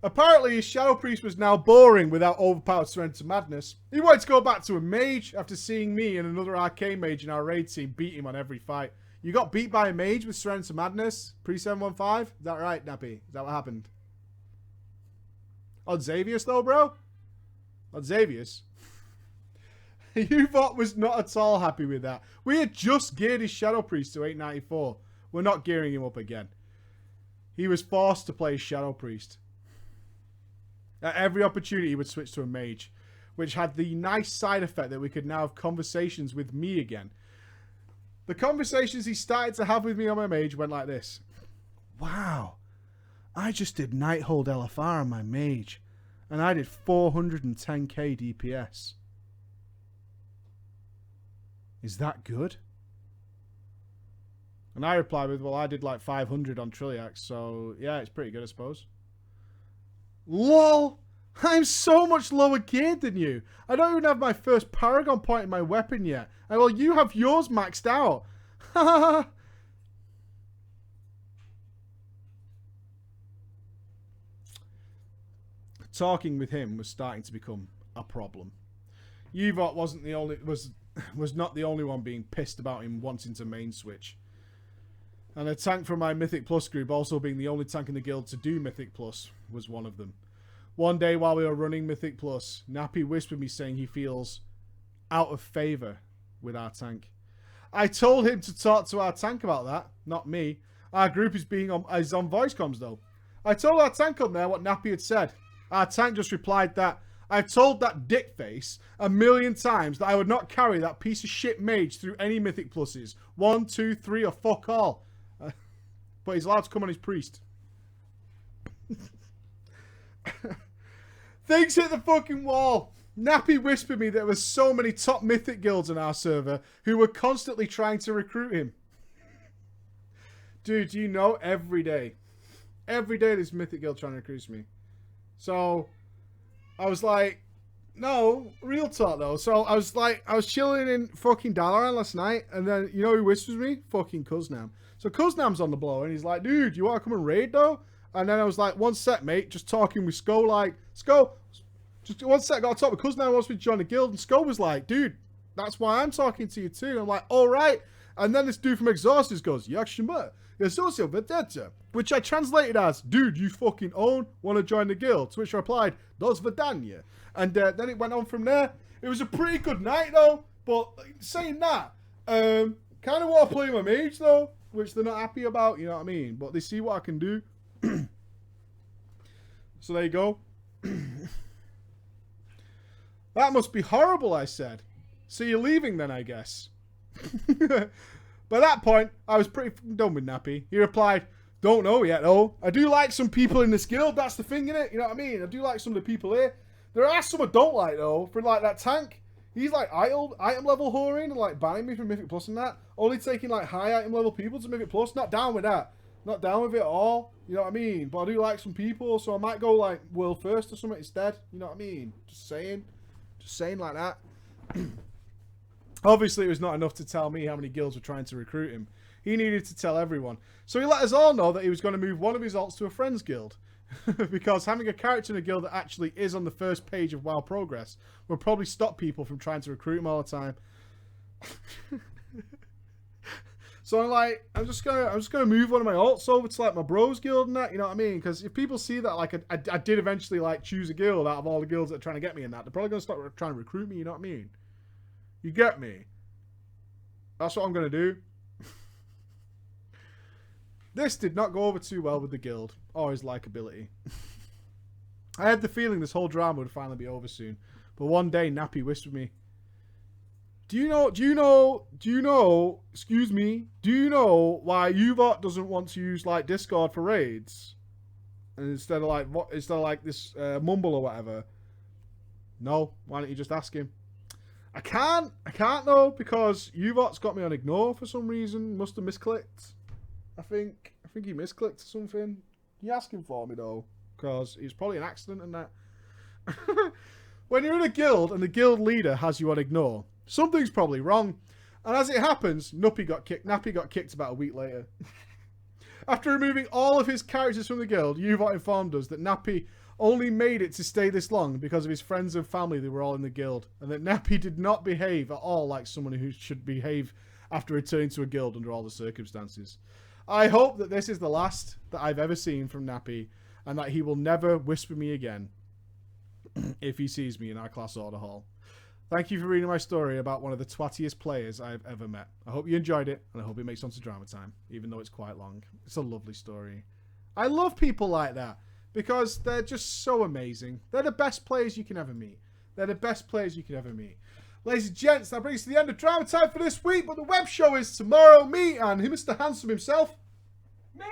Apparently, his Shadow Priest was now boring without overpowered Surrender to Madness. He wanted to go back to a mage after seeing me and another arcane mage in our raid team beat him on every fight. You got beat by a mage with Surrender to Madness? Pre-715? Is that right, Nappy? Is that what happened? On Xavius, though, bro? On Xavius? Uvot was not at all happy with that. We had just geared his Shadow Priest to 894. We're not gearing him up again. He was forced to play Shadow Priest. At every opportunity, he would switch to a mage, which had the nice side effect that we could now have conversations with me again. The conversations he started to have with me on my mage went like this. Wow, I just did Nighthold LFR on my mage, and I did 410k DPS. Is that good? And I replied with, well, I did like 500 on Trilliax, so yeah, it's pretty good, I suppose. LOL! I'm so much lower geared than you. I don't even have my first Paragon point in my weapon yet. And well, you have yours maxed out. Ha Talking with him was starting to become a problem. Uvot was not the only one being pissed about him wanting to main switch. And a tank from my Mythic Plus group, also being the only tank in the guild to do Mythic Plus, was one of them. One day while we were running Mythic Plus, Nappy whispered me saying he feels out of favour with our tank. I told him to talk to our tank about that, not me. Our group is on voice comms though. I told our tank up there what Nappy had said. Our tank just replied that, I've told that dickface 1,000,000 times that I would not carry that piece of shit mage through any Mythic Pluses. 1, 2, 3 or fuck all. But he's allowed to come on his priest. Things hit the fucking wall. Nappy whispered me there were so many top Mythic guilds on our server who were constantly trying to recruit him. Dude, you know, every day there's Mythic guild trying to recruit me. So I was like, no, real talk though. So I was chilling in fucking Dalaran last night, and then you know who whispers me? Fucking Kuznam. So Kuznam's on the blow, and he's like, dude, you want to come and raid though? And then I was like, one sec, mate, just talking with Sko, like, Sko, just one sec, got to talk with Kuznam, wants me to join the guild, and Sko was like, dude, that's why I'm talking to you too. And I'm like, all right. And then this dude from Exhausted goes, Yakshima, Socio Vedetta, which I translated as, dude, you fucking own, want to join the guild? To which I replied, Dos Vedanya. And then it went on from there. It was a pretty good night though, but saying that, kind of want to play my mage though, which they're not happy about, you know what I mean? But they see what I can do. So there you go. That must be horrible, I said. So you're leaving then, I guess. By that point, I was pretty done with Nappy. He replied, don't know yet, though. I do like some people in this guild, that's the thing, innit? You know what I mean? I do like some of the people here. There are some I don't like, though, for like that tank. He's like item level whoring and like banning me from Mythic Plus and that. Only taking like high item level people to Mythic Plus. Not down with that. Not down with it at all. You know what I mean? But I do like some people, so I might go like world first or something instead. You know what I mean? Just saying. Just saying like that. Obviously, it was not enough to tell me how many guilds were trying to recruit him. He needed to tell everyone. So he let us all know that he was going to move one of his alts to a friend's guild. Because having a character in a guild that actually is on the first page of WoW Progress will probably stop people from trying to recruit him all the time. So I'm like, I'm just gonna move one of my alts over to like my bros guild and that, you know what I mean? Because if people see that like I did eventually like choose a guild out of all the guilds that are trying to get me in that, they're probably gonna start trying to recruit me, you know what I mean? You get me? That's what I'm gonna do. This did not go over too well with the guild or his likability. I had the feeling this whole drama would finally be over soon, but one day Nappy whispered me, Do you know why Uvot doesn't want to use like Discord for raids? And instead of like this mumble or whatever? No, why don't you just ask him? I can't though, because Uvot's got me on ignore for some reason. Must have misclicked. I think he misclicked or something. You ask him for me though, because it's probably an accident and that. When you're in a guild and the guild leader has you on ignore, something's probably wrong. And as it happens, Nappy got kicked about a week later. After removing all of his characters from the guild, Uvot informed us that Nappy only made it to stay this long because of his friends and family that were all in the guild, and that Nappy did not behave at all like someone who should behave after returning to a guild under all the circumstances. I hope that this is the last that I've ever seen from Nappy, and that he will never whisper me again if he sees me in our class order hall. Thank you for reading my story about one of the twattiest players I've ever met. I hope you enjoyed it, and I hope it makes it onto drama time, even though it's quite long. It's a lovely story. I love people like that, because they're just so amazing. They're the best players you can ever meet. They're the best players you can ever meet. Ladies and gents, that brings us to the end of drama time for this week, but the web show is tomorrow. Me and Mr. Handsome himself. Me!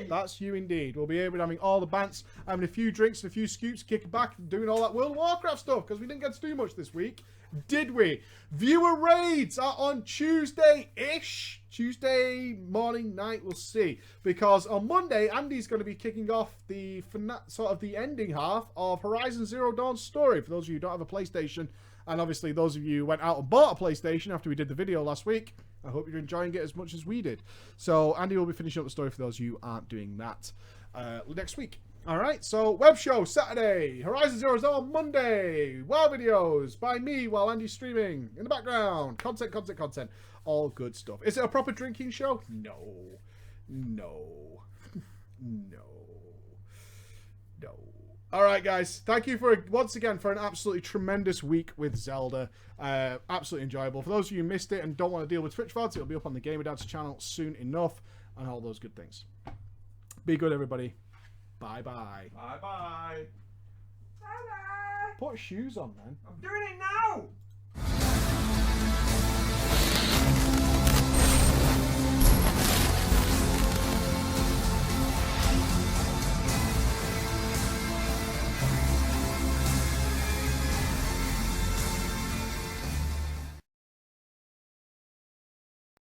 That's you indeed. We'll be able to having all the bants, having a few drinks and a few scoops, kicking back, and doing all that World of Warcraft stuff, because we didn't get to do much this week, did we? Viewer raids are on Tuesday-ish. Tuesday morning, night, we'll see. Because on Monday, Andy's going to be kicking off the sort of the ending half of Horizon Zero Dawn's story. For those of you who don't have a PlayStation, and obviously those of you who went out and bought a PlayStation after we did the video last week, I hope you're enjoying it as much as we did. So Andy will be finishing up the story for those of you who aren't doing that next week. All right, so web show Saturday, Horizon Zero Dawn Monday, WoW videos by me while Andy's streaming in the background, content, all good stuff. Is it a proper drinking show? No. All right, guys. Thank you once again for an absolutely tremendous week with Zelda. Absolutely enjoyable. For those of you who missed it and don't want to deal with Twitch VODs, it'll be up on the Gamer Dads channel soon enough, and all those good things. Be good, everybody. Bye-bye. Bye-bye. Bye-bye. Put shoes on, man. I'm doing it now!